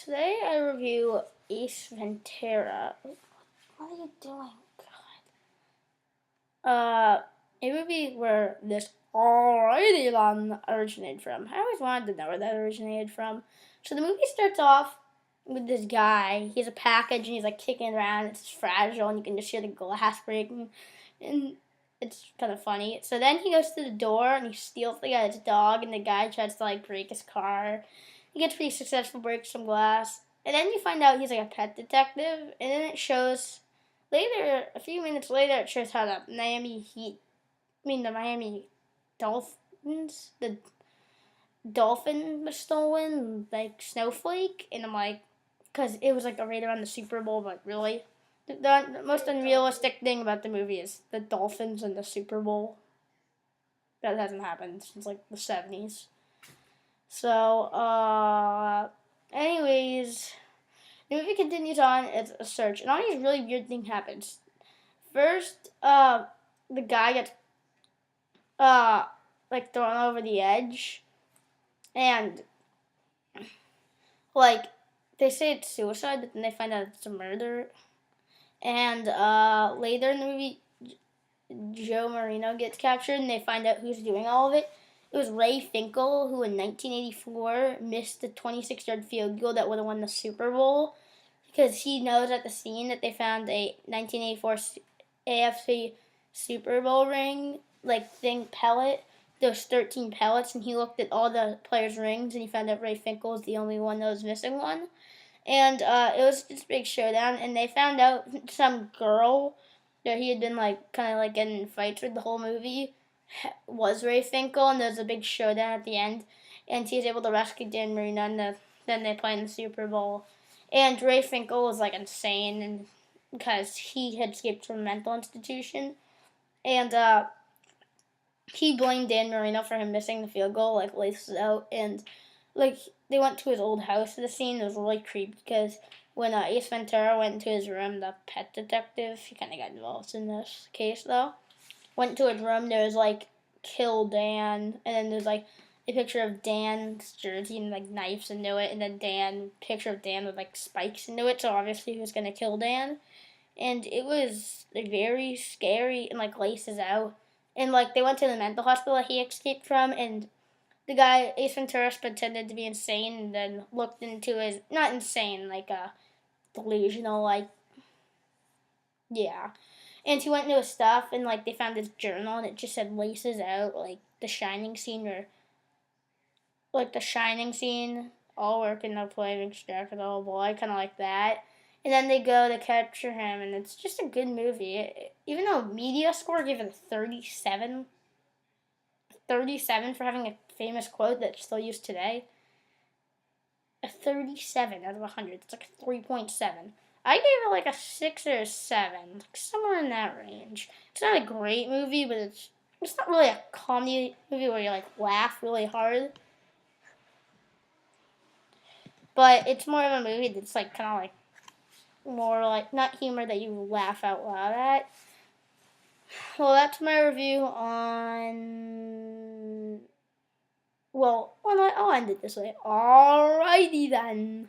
Today I review Ace Ventura. What are you doing? God. A movie where this alrighty line originated from. I always wanted to know where that originated from. So the movie starts off with this guy. He has a package and he's like kicking it around. It's fragile and you can just hear the glass breaking. And it's kind of funny. So then he goes to the door and he steals the guy's dog and the guy tries to like break his car. He gets pretty successful, breaks some glass. And then you find out he's like a pet detective. And then it shows later, a few minutes later, it shows how the Miami Dolphins, the dolphin was stolen, like Snowflake. And I'm like, because it was like right around the Super Bowl, but really, the most unrealistic thing about the movie is the Dolphins in the Super Bowl. That hasn't happened since like the 70s. So, anyways, the movie continues on. It's a search, and all these really weird things happens. First, the guy gets, like thrown over the edge, and like they say it's suicide, but then they find out it's a murder. And later in the movie, Joe Marino gets captured, and they find out who's doing all of it. It was Ray Finkel, who in 1984 missed the 26-yard field goal that would have won the Super Bowl, because he knows at the scene that they found a 1984 AFC Super Bowl ring, like thing pellet, those 13 pellets, and he looked at all the players' rings, and he found out Ray Finkel was the only one that was missing one. And it was this big showdown, and they found out some girl that he had been like kind of like getting in fights with the whole movie was Ray Finkel, and there's a big showdown at the end, and he's able to rescue Dan Marino, and then they play in the Super Bowl. And Ray Finkel was like insane, and because he had escaped from a mental institution, and he blamed Dan Marino for him missing the field goal, like laces out, and like they went to his old house. The scene was really creepy because when Ace Ventura went into his room, the pet detective, he kind of got involved in this case though, went to his room. There was like "Kill Dan," and then there's like a picture of Dan's jersey and like knives into it, and then picture of Dan with like spikes into it. So obviously he was gonna kill Dan, and it was like very scary and like laces out. And like they went to the mental hospital that he escaped from, and the guy Ace Ventura pretended to be insane, and then looked into his not insane like delusional like yeah. And he went into his stuff, and like they found his journal, and it just said "laces out," like the Shining scene, or like the Shining scene, all work and no play makes Jack a little boy, kind of like that. And then they go to capture him, and it's just a good movie. Even though media score gave it a 37 for having a famous quote that's still used today. A 37 out of 100. It's like a 3.7. I gave it like a 6 or a 7, like somewhere in that range. It's not a great movie, but it's not really a comedy movie where you like laugh really hard. But it's more of a movie that's like kind of like more like not humor that you laugh out loud at. Well, that's my review on. Well, I'll end it this way. Alrighty then.